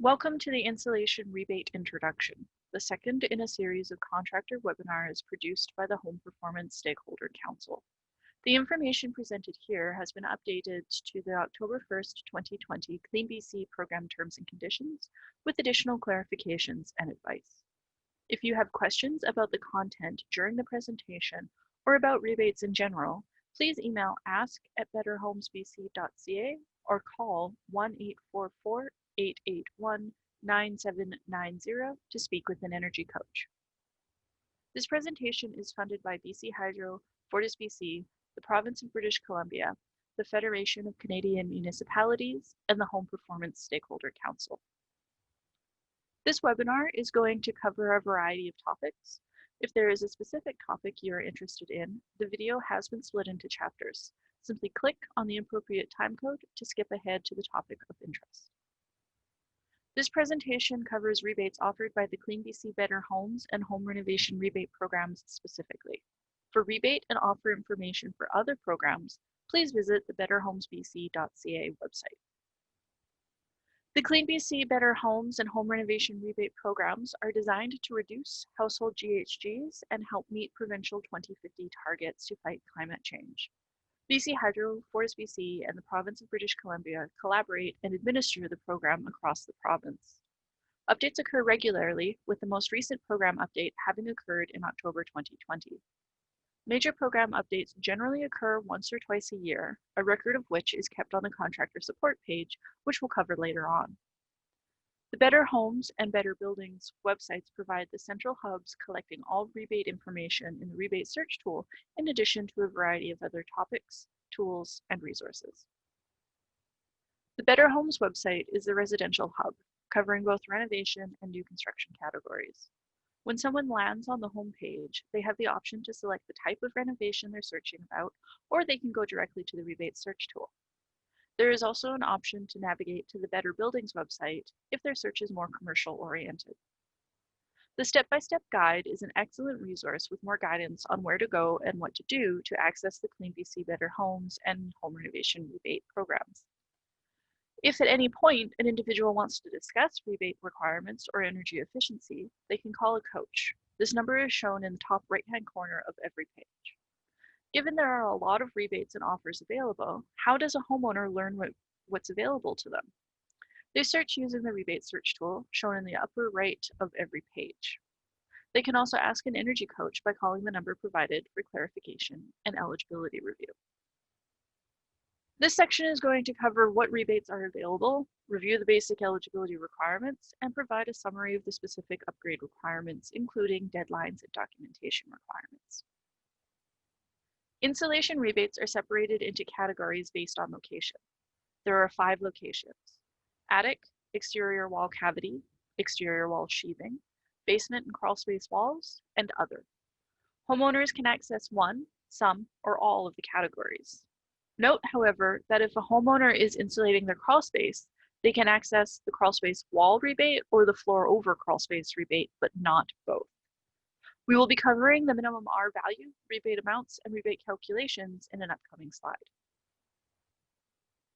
Welcome to the Insulation Rebate Introduction, the second in a series of contractor webinars produced by the Home Performance Stakeholder Council. The information presented here has been updated to the October 1st, 2020 CleanBC program terms and conditions with additional clarifications and advice. If you have questions about the content during the presentation or about rebates in general, please email ask@betterhomesbc.ca or call 1-844-881-9790 to speak with an energy coach. This presentation is funded by BC Hydro, FortisBC, the Province of British Columbia, the Federation of Canadian Municipalities, and the Home Performance Stakeholder Council. This webinar is going to cover a variety of topics. If there is a specific topic you are interested in, the video has been split into chapters. Simply click on the appropriate timecode to skip ahead to the topic of interest. This presentation covers rebates offered by the CleanBC Better Homes and Home Renovation Rebate programs specifically. For rebate and offer information for other programs, please visit the betterhomesbc.ca website. The CleanBC Better Homes and Home Renovation Rebate programs are designed to reduce household GHGs and help meet provincial 2050 targets to fight climate change. BC Hydro, FortisBC, and the Province of British Columbia collaborate and administer the program across the province. Updates occur regularly, with the most recent program update having occurred in October 2020. Major program updates generally occur once or twice a year, a record of which is kept on the Contractor support page, which we'll cover later on. The Better Homes and Better Buildings websites provide the central hubs collecting all rebate information in the rebate search tool, in addition to a variety of other topics, tools, and resources. The Better Homes website is the residential hub, covering both renovation and new construction categories. When someone lands on the home page, they have the option to select the type of renovation they're searching about, or they can go directly to the rebate search tool. There is also an option to navigate to the Better Buildings website if their search is more commercial oriented. The step-by-step guide is an excellent resource with more guidance on where to go and what to do to access the CleanBC Better Homes and Home Renovation Rebate programs. If at any point an individual wants to discuss rebate requirements or energy efficiency, they can call a coach. This number is shown in the top right-hand corner of every page. Given there are a lot of rebates and offers available, how does a homeowner learn what's available to them? They search using the rebate search tool shown in the upper right of every page. They can also ask an energy coach by calling the number provided for clarification and eligibility review. This section is going to cover what rebates are available, review the basic eligibility requirements, and provide a summary of the specific upgrade requirements, including deadlines and documentation requirements. Insulation rebates are separated into categories based on location. There are 5 locations: attic, exterior wall cavity, exterior wall sheathing, basement and crawl space walls, and other. Homeowners can access one, some, or all of the categories. Note, however, that if a homeowner is insulating their crawl space, they can access the crawl space wall rebate or the floor over crawl space rebate, but not both. We will be covering the minimum R value, rebate amounts, and rebate calculations in an upcoming slide.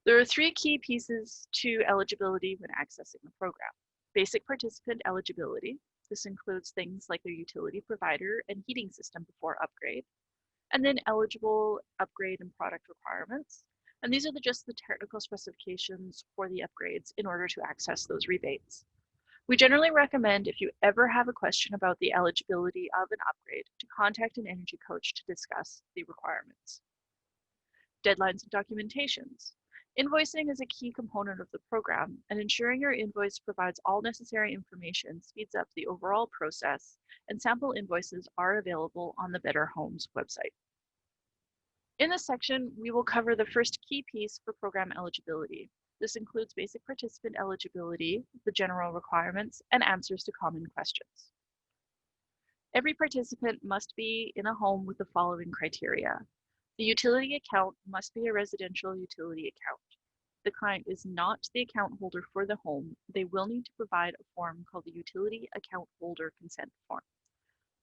There are 3 key pieces to eligibility when accessing the program. Basic participant eligibility. This includes things like their utility provider and heating system before upgrade. And then eligible upgrade and product requirements. And these are just the technical specifications for the upgrades in order to access those rebates. We generally recommend, if you ever have a question about the eligibility of an upgrade, to contact an energy coach to discuss the requirements. Deadlines and documentations. Invoicing is a key component of the program, and ensuring your invoice provides all necessary information speeds up the overall process, and sample invoices are available on the Better Homes website. In this section, we will cover the first key piece for program eligibility. This includes basic participant eligibility, the general requirements, and answers to common questions. Every participant must be in a home with the following criteria. The utility account must be a residential utility account. The client is not the account holder for the home. They will need to provide a form called the Utility Account Holder Consent Form.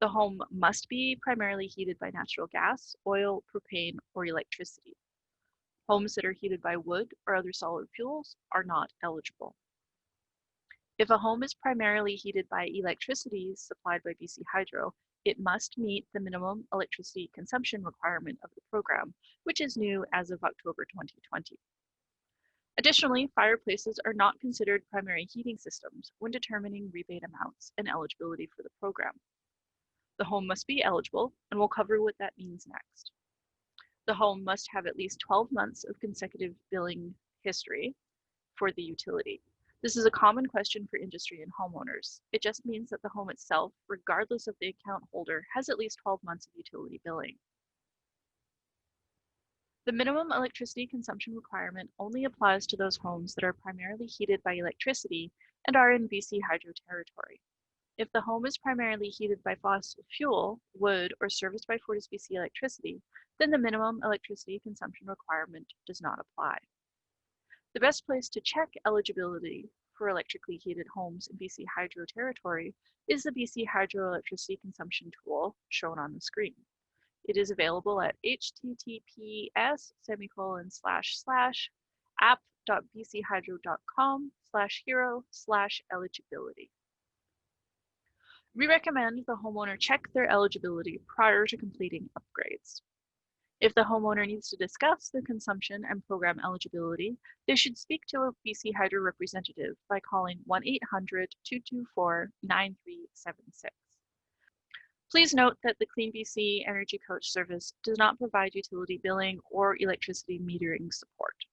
The home must be primarily heated by natural gas, oil, propane, or electricity. Homes that are heated by wood or other solid fuels are not eligible. If a home is primarily heated by electricity supplied by BC Hydro, it must meet the minimum electricity consumption requirement of the program, which is new as of October 2020. Additionally, fireplaces are not considered primary heating systems when determining rebate amounts and eligibility for the program. The home must be eligible, and we'll cover what that means next. The home must have at least 12 months of consecutive billing history for the utility. This is a common question for industry and homeowners. It just means that the home itself, regardless of the account holder, has at least 12 months of utility billing. The minimum electricity consumption requirement only applies to those homes that are primarily heated by electricity and are in BC Hydro territory. If the home is primarily heated by fossil fuel, wood, or serviced by FortisBC electricity, then the minimum electricity consumption requirement does not apply. The best place to check eligibility for electrically heated homes in BC Hydro territory is the BC Hydro electricity consumption tool shown on the screen. It is available at https://app.bchydro.com/hero/eligibility. We recommend the homeowner check their eligibility prior to completing upgrades. If the homeowner needs to discuss their consumption and program eligibility, they should speak to a BC Hydro representative by calling 1-800-224-9376. Please note that the CleanBC Energy Coach service does not provide utility billing or electricity metering support.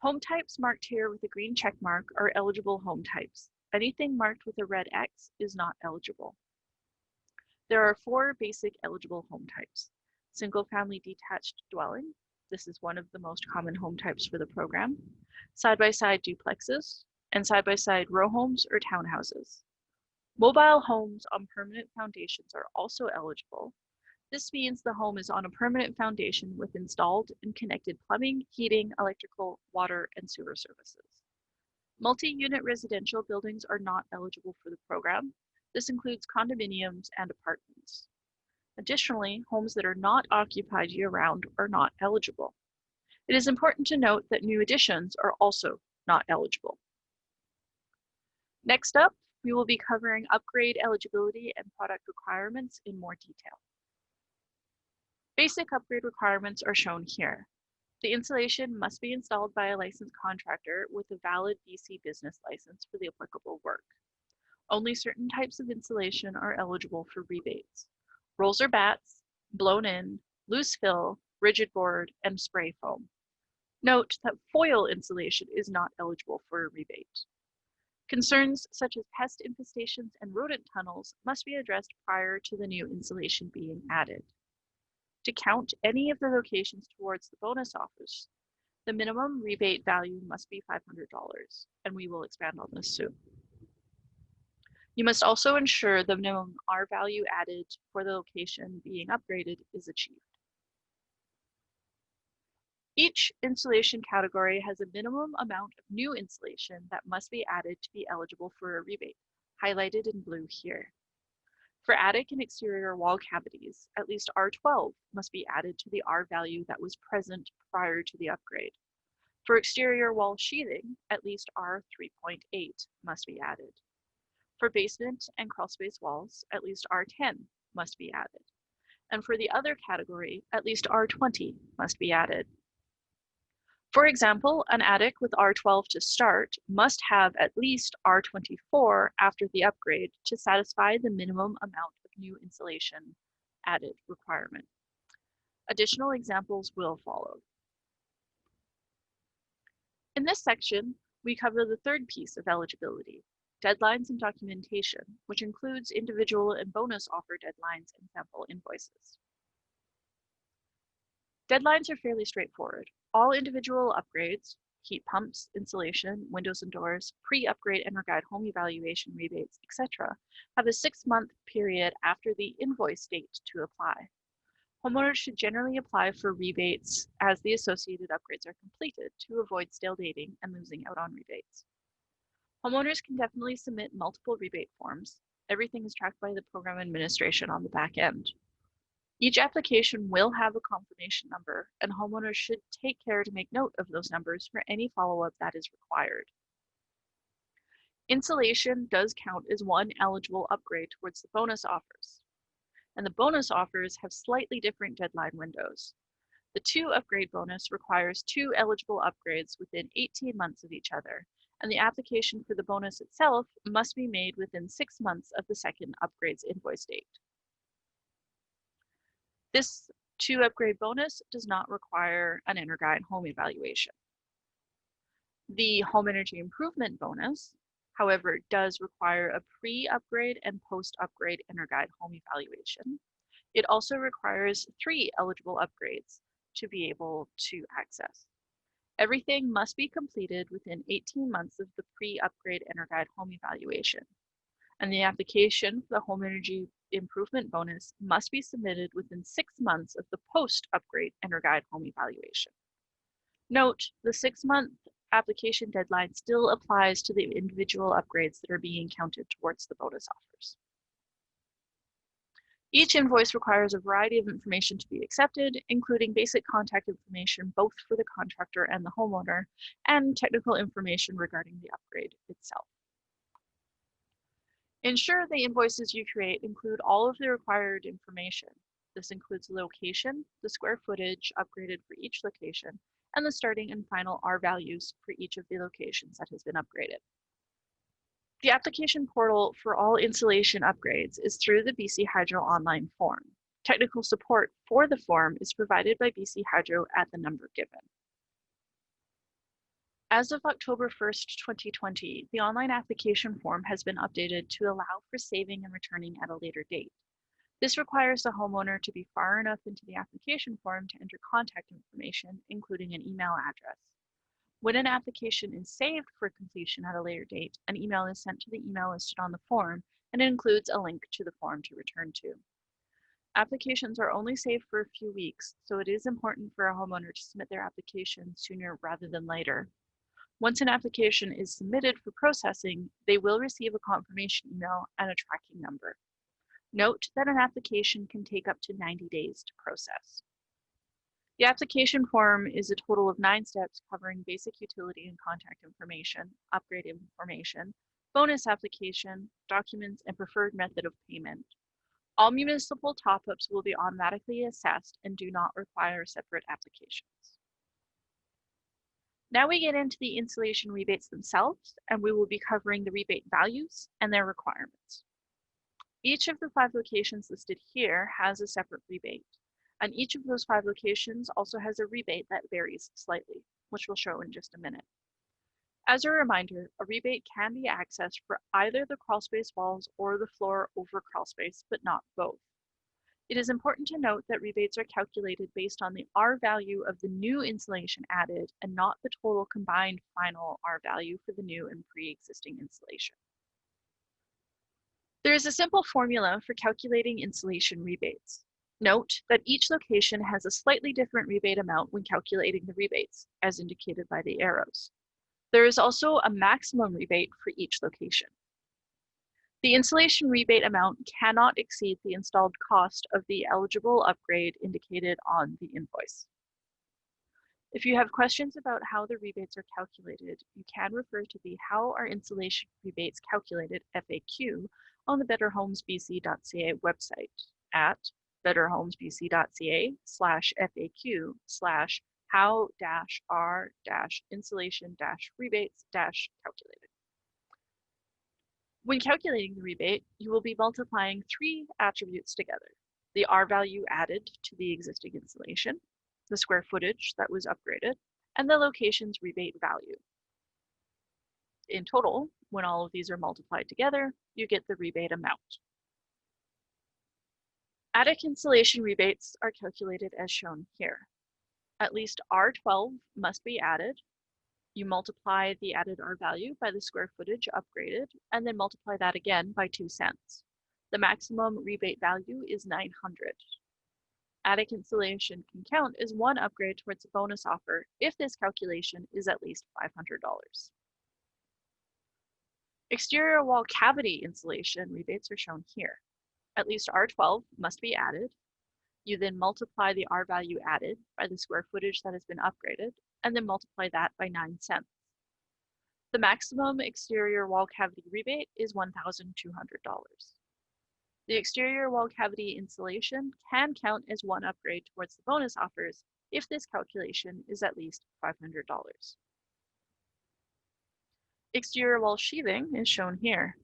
Home types marked here with a green check mark are eligible home types. Anything marked with a red X is not eligible. There are 4 basic eligible home types. Single-family detached dwelling. This is one of the most common home types for the program. Side-by-side duplexes, and side-by-side row homes or townhouses. Mobile homes on permanent foundations are also eligible. This means the home is on a permanent foundation with installed and connected plumbing, heating, electrical, water, and sewer services. Multi-unit residential buildings are not eligible for the program. This includes condominiums and apartments. Additionally, homes that are not occupied year-round are not eligible. It is important to note that new additions are also not eligible. Next up, we will be covering upgrade eligibility and product requirements in more detail. Basic upgrade requirements are shown here. The installation must be installed by a licensed contractor with a valid BC business license for the applicable work. Only certain types of insulation are eligible for rebates. Rolls or bats, blown in, loose fill, rigid board, and spray foam. Note that foil insulation is not eligible for a rebate. Concerns such as pest infestations and rodent tunnels must be addressed prior to the new insulation being added. To count any of the locations towards the bonus offers, the minimum rebate value must be $500, and we will expand on this soon. You must also ensure the minimum R value added for the location being upgraded is achieved. Each insulation category has a minimum amount of new insulation that must be added to be eligible for a rebate, highlighted in blue here. For attic and exterior wall cavities, at least R12 must be added to the R value that was present prior to the upgrade. For exterior wall sheathing, at least R3.8 must be added. For basement and crawlspace walls, at least R10 must be added. And for the other category, at least R20 must be added. For example, an attic with R12 to start must have at least R24 after the upgrade to satisfy the minimum amount of new insulation added requirement. Additional examples will follow. In this section, we cover the third piece of eligibility, deadlines and documentation, which includes individual and bonus offer deadlines and sample invoices. Deadlines are fairly straightforward. All individual upgrades, heat pumps, insulation, windows and doors, pre-upgrade and guide home evaluation rebates, etc., have a 6-month period after the invoice date to apply. Homeowners should generally apply for rebates as the associated upgrades are completed to avoid stale dating and losing out on rebates. Homeowners can definitely submit multiple rebate forms. Everything is tracked by the program administration on the back end. Each application will have a confirmation number, and homeowners should take care to make note of those numbers for any follow-up that is required. Insulation does count as one eligible upgrade towards the bonus offers, and the bonus offers have slightly different deadline windows. The 2 upgrade bonus requires 2 eligible upgrades within 18 months of each other, and the application for the bonus itself must be made within 6 months of the second upgrade's invoice date. This 2 upgrade bonus does not require an EnerGuide home evaluation. The home energy improvement bonus, however, does require a pre-upgrade and post-upgrade EnerGuide home evaluation. It also requires 3 eligible upgrades to be able to access. Everything must be completed within 18 months of the pre-upgrade EnerGuide home evaluation, and the application for the home energy improvement bonus must be submitted within 6 months of the post-upgrade EnerGuide home evaluation. Note, the 6-month application deadline still applies to the individual upgrades that are being counted towards the bonus offers. Each invoice requires a variety of information to be accepted, including basic contact information both for the contractor and the homeowner, and technical information regarding the upgrade itself. Ensure the invoices you create include all of the required information. This includes the location, the square footage upgraded for each location, and the starting and final R values for each of the locations that has been upgraded. The application portal for all insulation upgrades is through the BC Hydro online form. Technical support for the form is provided by BC Hydro at the number given. As of October 1st, 2020, the online application form has been updated to allow for saving and returning at a later date. This requires the homeowner to be far enough into the application form to enter contact information, including an email address. When an application is saved for completion at a later date, an email is sent to the email listed on the form, and it includes a link to the form to return to. Applications are only saved for a few weeks, so it is important for a homeowner to submit their application sooner rather than later. Once an application is submitted for processing, they will receive a confirmation email and a tracking number. Note that an application can take up to 90 days to process. The application form is a total of 9 steps covering basic utility and contact information, upgrade information, bonus application, documents, and preferred method of payment. All municipal top-ups will be automatically assessed and do not require separate applications. Now we get into the insulation rebates themselves, and we will be covering the rebate values and their requirements. Each of the 5 locations listed here has a separate rebate, and each of those 5 locations also has a rebate that varies slightly, which we'll show in just a minute. As a reminder, a rebate can be accessed for either the crawlspace walls or the floor over crawlspace, but not both. It is important to note that rebates are calculated based on the R value of the new insulation added and not the total combined final R value for the new and pre-existing insulation. There is a simple formula for calculating insulation rebates. Note that each location has a slightly different rebate amount when calculating the rebates, as indicated by the arrows. There is also a maximum rebate for each location. The insulation rebate amount cannot exceed the installed cost of the eligible upgrade indicated on the invoice. If you have questions about how the rebates are calculated, you can refer to the How Are Insulation Rebates Calculated FAQ on the betterhomesbc.ca website at betterhomes.bc.ca/FAQ/how-r-insulation-rebates-calculated. When calculating the rebate, you will be multiplying 3 attributes together: the R value added to the existing insulation, the square footage that was upgraded, and the location's rebate value. In total, when all of these are multiplied together, you get the rebate amount. Attic insulation rebates are calculated as shown here. At least R12 must be added. You multiply the added R value by the square footage upgraded, and then multiply that again by 2 cents. The maximum rebate value is 900. Attic insulation can count as 1 upgrade towards a bonus offer if this calculation is at least $500. Exterior wall cavity insulation rebates are shown here. At least R12 must be added. You then multiply the R value added by the square footage that has been upgraded, and then multiply that by 9 cents. The maximum exterior wall cavity rebate is $1,200. The exterior wall cavity insulation can count as one upgrade towards the bonus offers if this calculation is at least $500. Exterior wall sheathing is shown here.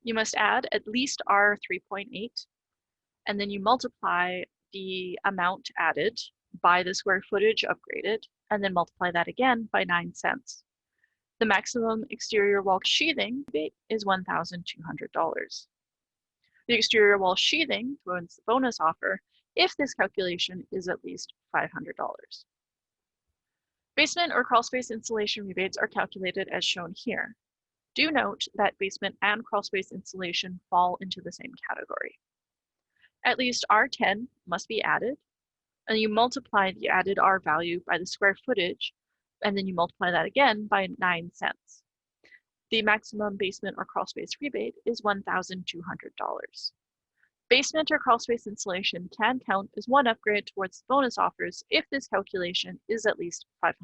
You must add at least R 3.8, and then you multiply the amount added by the square footage upgraded, and then multiply that again by 9 cents. The maximum exterior wall sheathing rebate is $1,200. The exterior wall sheathing wins the bonus offer if this calculation is at least $500. Basement or crawl space insulation rebates are calculated as shown here. Do note that basement and crawl space insulation fall into the same category. At least R10 must be added, and you multiply the added R value by the square footage, and then you multiply that again by 9 cents. The maximum basement or crawl space rebate is $1,200. Basement or crawl space insulation can count as one upgrade towards the bonus offers if this calculation is at least $500.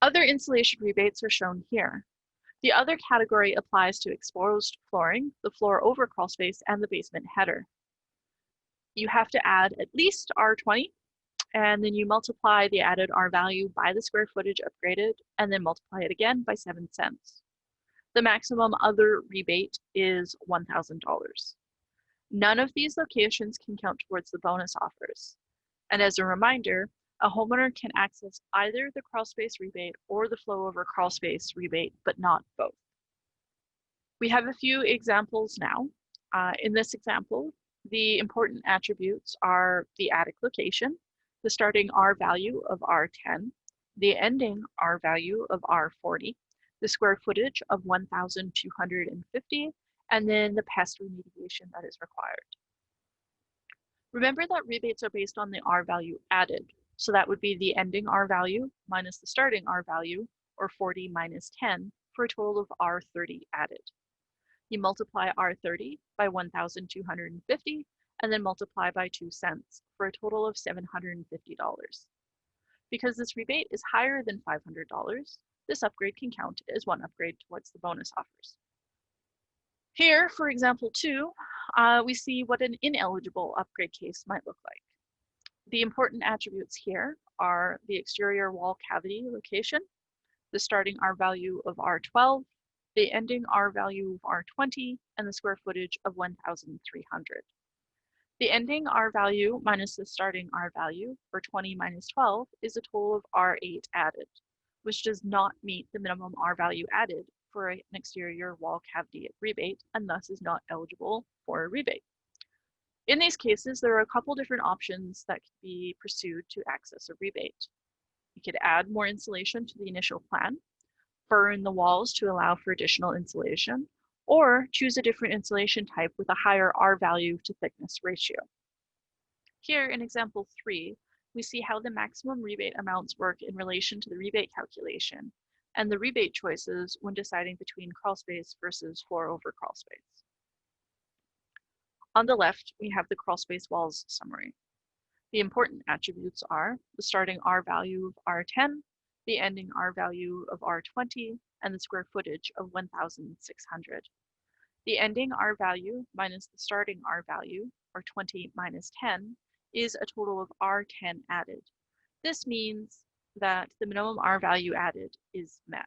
Other insulation rebates are shown here. The other category applies to exposed flooring, the floor over crawl space, and the basement header. You have to add at least R20, and then you multiply the added R value by the square footage upgraded, and then multiply it again by 7 cents. The maximum other rebate is $1,000. None of these locations can count towards the bonus offers. And as a reminder, a homeowner can access either the crawl space rebate or the flow over crawl space rebate, but not both. We have a few examples now. In this example, the important attributes are the attic location, the starting R value of R10, the ending R value of R40, the square footage of 1,250, and then the pest remediation that is required. Remember that rebates are based on the R value added, so that would be the ending R value minus the starting R value, or 40 minus 10, for a total of R30 added. You multiply R30 by 1,250, and then multiply by 2 cents for a total of $750. Because this rebate is higher than $500, this upgrade can count as one upgrade towards the bonus offers. Here, for example 2, we see what an ineligible upgrade case might look like. The important attributes here are the exterior wall cavity location, the starting R value of R12, the ending R value of R20, and the square footage of 1,300. The ending R value minus the starting R value, or 20 minus 12, is a total of R8 added, which does not meet the minimum R value added for an exterior wall cavity rebate, and thus is not eligible for a rebate. In these cases, there are a couple different options that can be pursued to access a rebate. You could add more insulation to the initial plan, burn the walls to allow for additional insulation, or choose a different insulation type with a higher R value to thickness ratio. Here in example 3, we see how the maximum rebate amounts work in relation to the rebate calculation and the rebate choices when deciding between crawl space versus floor over crawl space. On the left, we have the crawl space walls summary. The important attributes are the starting R value of R10, the ending R value of R20, and the square footage of 1,600. The ending R value minus the starting R value, or 20 minus 10, is a total of R10 added. This means that the minimum R value added is met.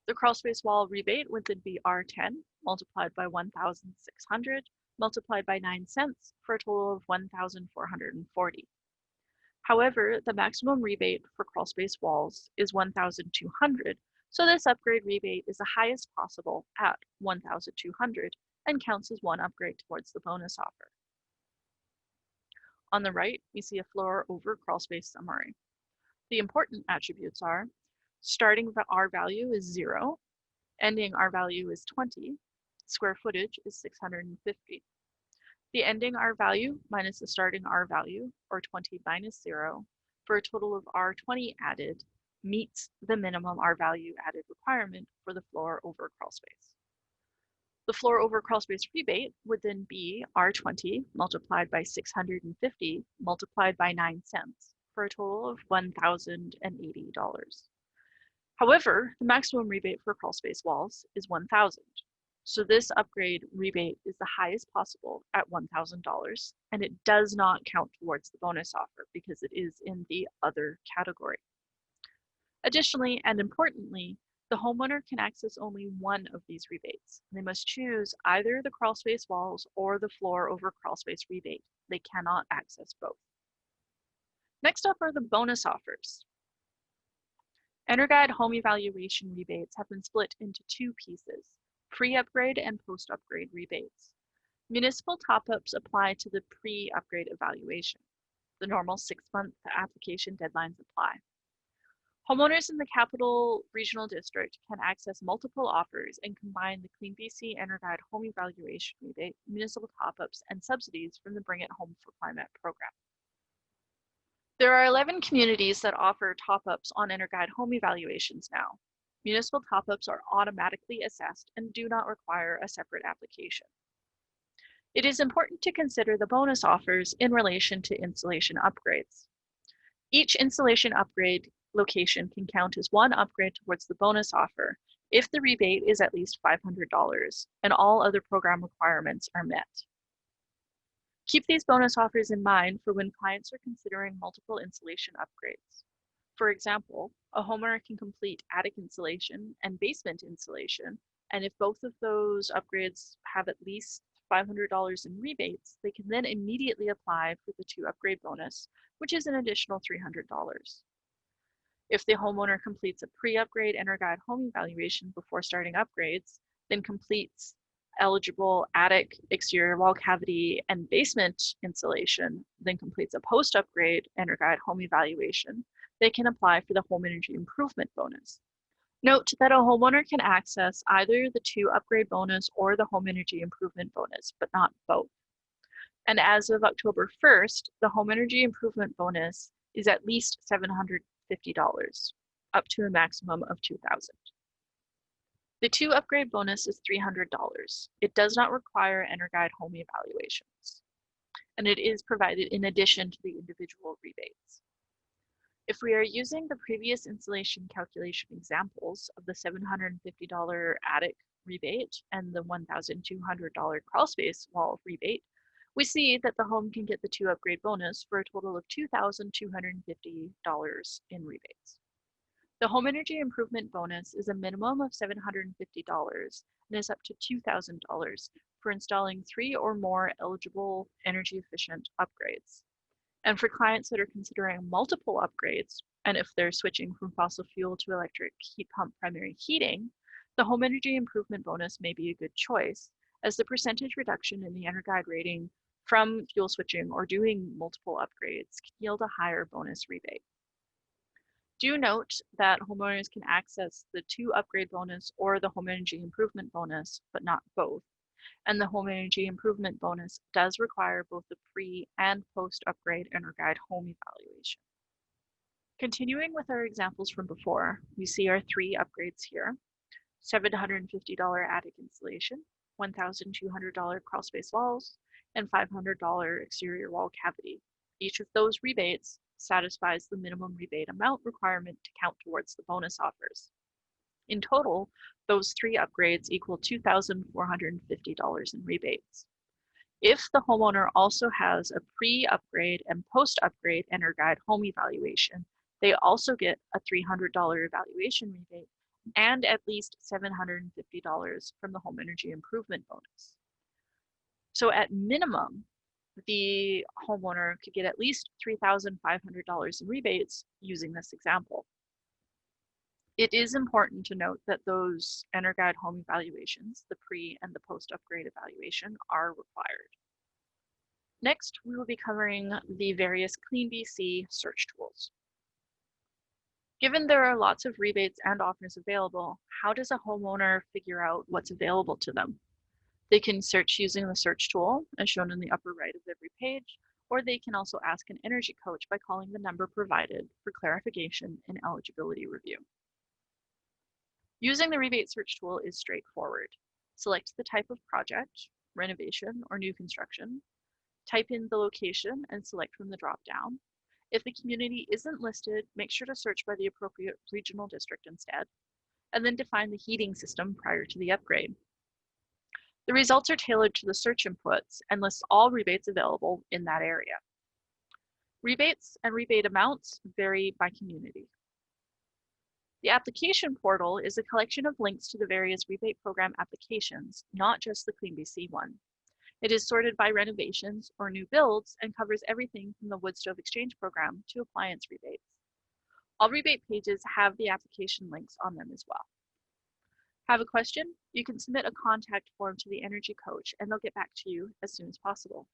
The crawl space wall rebate would then be R10 multiplied by 1,600 multiplied by 9 cents for a total of 1,440. However, the maximum rebate for crawl space walls is 1,200, so this upgrade rebate is the highest possible at 1,200 and counts as one upgrade towards the bonus offer. On the right, we see a floor over crawl space summary. The important attributes are starting R value is 0, ending R value is 20, square footage is 650. The ending R value minus the starting R value, or 20 minus 0, for a total of R20 added, meets the minimum R value added requirement for the floor over crawl space. The floor over crawl space rebate would then be R20 multiplied by 650 multiplied by 9 cents for a total of $1,080. However, the maximum rebate for crawl space walls is $1,000. So this upgrade rebate is the highest possible at $1,000, and it does not count towards the bonus offer because it is in the other category. Additionally, and importantly, the homeowner can access only one of these rebates. They must choose either the crawl space walls or the floor over crawl space rebate. They cannot access both. Next up are the bonus offers. EnerGuide home evaluation rebates have been split into two pieces, pre-upgrade and post-upgrade rebates. Municipal top-ups apply to the pre-upgrade evaluation. The normal 6-month application deadlines apply. Homeowners in the Capital Regional District can access multiple offers and combine the CleanBC EnerGuide home evaluation rebate, municipal top-ups, and subsidies from the Bring It Home for Climate program. There are 11 communities that offer top-ups on EnerGuide home evaluations now. Municipal top-ups are automatically assessed and do not require a separate application. It is important to consider the bonus offers in relation to installation upgrades. Each installation upgrade location can count as one upgrade towards the bonus offer if the rebate is at least $500 and all other program requirements are met. Keep these bonus offers in mind for when clients are considering multiple installation upgrades. For example, a homeowner can complete attic insulation and basement insulation, and if both of those upgrades have at least $500 in rebates, they can then immediately apply for the 2 upgrade bonus, which is an additional $300. If the homeowner completes a pre-upgrade EnerGuide home evaluation before starting upgrades, then completes eligible attic, exterior wall cavity, and basement insulation, then completes a post-upgrade EnerGuide home evaluation, they can apply for the home energy improvement bonus. Note that a homeowner can access either the 2 upgrade bonus or the home energy improvement bonus, but not both. And as of October 1st, the home energy improvement bonus is at least $750, up to a maximum of $2,000. The 2 upgrade bonus is $300. It does not require EnerGuide home evaluations, and it is provided in addition to the individual rebates. If we are using the previous installation calculation examples of the $750 attic rebate and the $1,200 crawl space wall rebate, we see that the home can get the 2 upgrade bonus for a total of $2,250 in rebates. The home energy improvement bonus is a minimum of $750 and is up to $2,000 for installing 3 or more eligible energy efficient upgrades. And for clients that are considering multiple upgrades, and if they're switching from fossil fuel to electric heat pump primary heating, the home energy improvement bonus may be a good choice, as the percentage reduction in the EnerGuide rating from fuel switching or doing multiple upgrades can yield a higher bonus rebate. Do note that homeowners can access the 2 upgrade bonus or the home energy improvement bonus, but not both. And the home energy improvement bonus does require both the pre and post upgrade EnerGuide home evaluation. Continuing with our examples from before, we see our 3 upgrades here: $750 attic insulation, $1,200 crawl space walls, and $500 exterior wall cavity. Each of those rebates satisfies the minimum rebate amount requirement to count towards the bonus offers. In total, those 3 upgrades equal $2,450 in rebates. If the homeowner also has a pre-upgrade and post-upgrade EnerGuide home evaluation, they also get a $300 evaluation rebate and at least $750 from the home energy improvement bonus. So at minimum, the homeowner could get at least $3,500 in rebates using this example. It is important to note that those EnerGuide home evaluations, the pre and the post-upgrade evaluation, are required. Next, we will be covering the various CleanBC search tools. Given there are lots of rebates and offers available, how does a homeowner figure out what's available to them? They can search using the search tool, as shown in the upper right of every page, or they can also ask an energy coach by calling the number provided for clarification and eligibility review. Using the rebate search tool is straightforward. Select the type of project, renovation or new construction, type in the location and select from the drop-down. If the community isn't listed, make sure to search by the appropriate regional district instead, and then define the heating system prior to the upgrade. The results are tailored to the search inputs and lists all rebates available in that area. Rebates and rebate amounts vary by community. The application portal is a collection of links to the various rebate program applications, not just the CleanBC one. It is sorted by renovations or new builds and covers everything from the wood stove exchange program to appliance rebates. All rebate pages have the application links on them as well. Have a question? You can submit a contact form to the Energy Coach and they'll get back to you as soon as possible.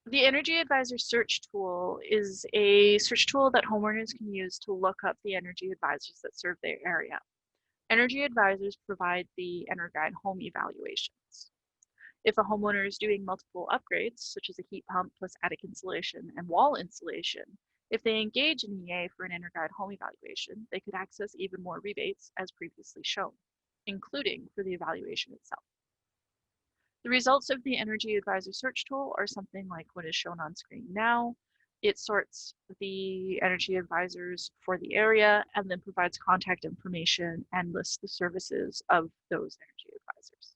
The Energy Advisor Search Tool is a search tool that homeowners can use to look up the energy advisors that serve their area. Energy advisors provide the EnerGuide home evaluations. If a homeowner is doing multiple upgrades, such as a heat pump plus attic insulation and wall insulation, if they engage an EA for an EnerGuide home evaluation, they could access even more rebates as previously shown, including for the evaluation itself. The results of the Energy Advisor Search Tool are something like what is shown on screen now. It sorts the energy advisors for the area and then provides contact information and lists the services of those energy advisors.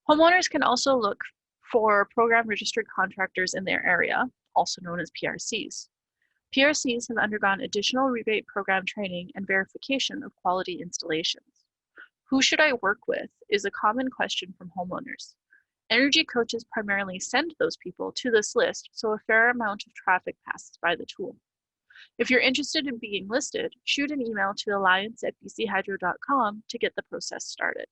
Homeowners can also look for program registered contractors in their area, also known as PRCs. PRCs have undergone additional rebate program training and verification of quality installations. Who should I work with is a common question from homeowners. Energy coaches primarily send those people to this list, so a fair amount of traffic passes by the tool. If you're interested in being listed, shoot an email to alliance@bchydro.com to get the process started.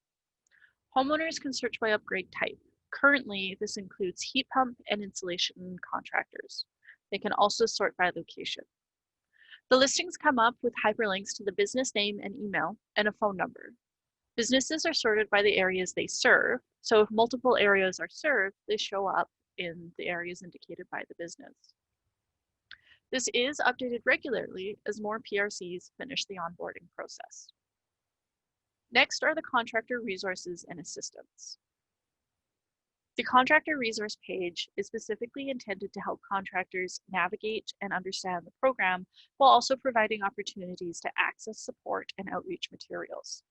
Homeowners can search by upgrade type. Currently, this includes heat pump and insulation contractors. They can also sort by location. The listings come up with hyperlinks to the business name and email and a phone number. Businesses are sorted by the areas they serve, so if multiple areas are served, they show up in the areas indicated by the business. This is updated regularly as more PRCs finish the onboarding process. Next are the contractor resources and assistance. The contractor resource page is specifically intended to help contractors navigate and understand the program while also providing opportunities to access support and outreach materials.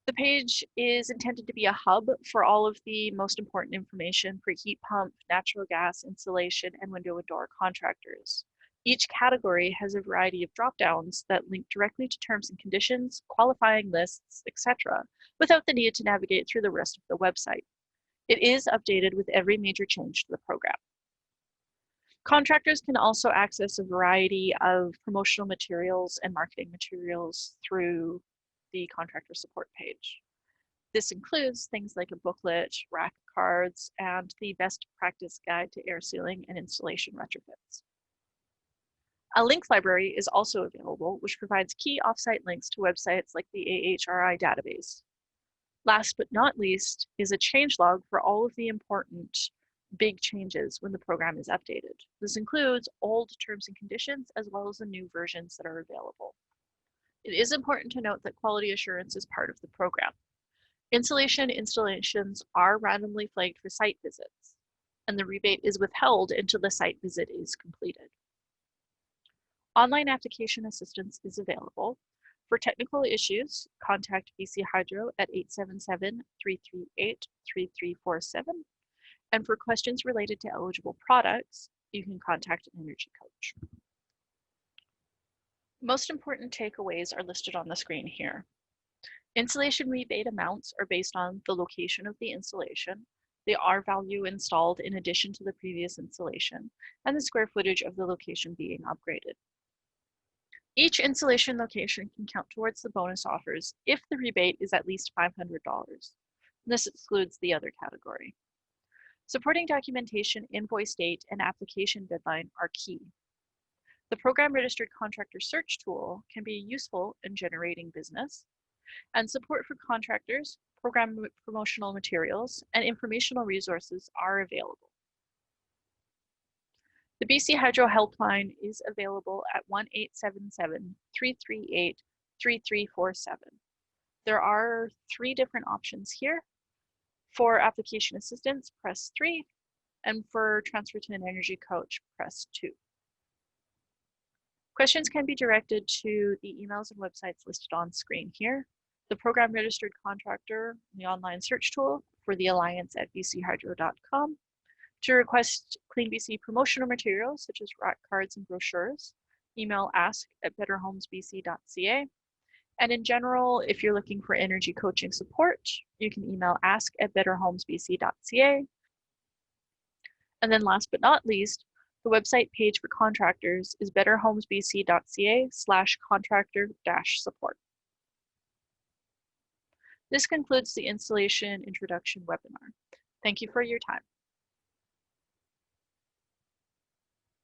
The page is intended to be a hub for all of the most important information for heat pump, natural gas, insulation, and window and door contractors. Each category has a variety of drop-downs that link directly to terms and conditions, qualifying lists, etc., without the need to navigate through the rest of the website. It is updated with every major change to the program. Contractors can also access a variety of promotional materials and marketing materials through the contractor support page. This includes things like a booklet, rack cards, and the best practice guide to air sealing and installation retrofits. A link library is also available, which provides key offsite links to websites like the AHRI database. Last but not least is a changelog for all of the important big changes when the program is updated. This includes old terms and conditions as well as the new versions that are available. It is important to note that quality assurance is part of the program. Insulation installations are randomly flagged for site visits, and the rebate is withheld until the site visit is completed. Online application assistance is available. For technical issues, contact BC Hydro at 877-338-3347. And for questions related to eligible products, you can contact an energy coach. Most important takeaways are listed on the screen here. Insulation rebate amounts are based on the location of the installation, the R value installed in addition to the previous installation, and the square footage of the location being upgraded. Each installation location can count towards the bonus offers if the rebate is at least $500. This excludes the other category. Supporting documentation, invoice date, and application deadline are key. The Program Registered Contractor Search tool can be useful in generating business, and support for contractors, program promotional materials, and informational resources are available. The BC Hydro helpline is available at 1-877-338-3347. There are 3 different options here. For application assistance, press 3. and for transfer to an energy coach, press 2. Questions can be directed to the emails and websites listed on screen here, the program registered contractor, the online search tool for the Alliance at bchydro.com, to request CleanBC promotional materials such as rack cards and brochures, email ask@betterhomesbc.ca. And in general, if you're looking for energy coaching support, you can email ask@betterhomesbc.ca. And then last but not least, the website page for contractors is betterhomesbc.ca/contractor-support. This concludes the installation introduction webinar. Thank you for your time.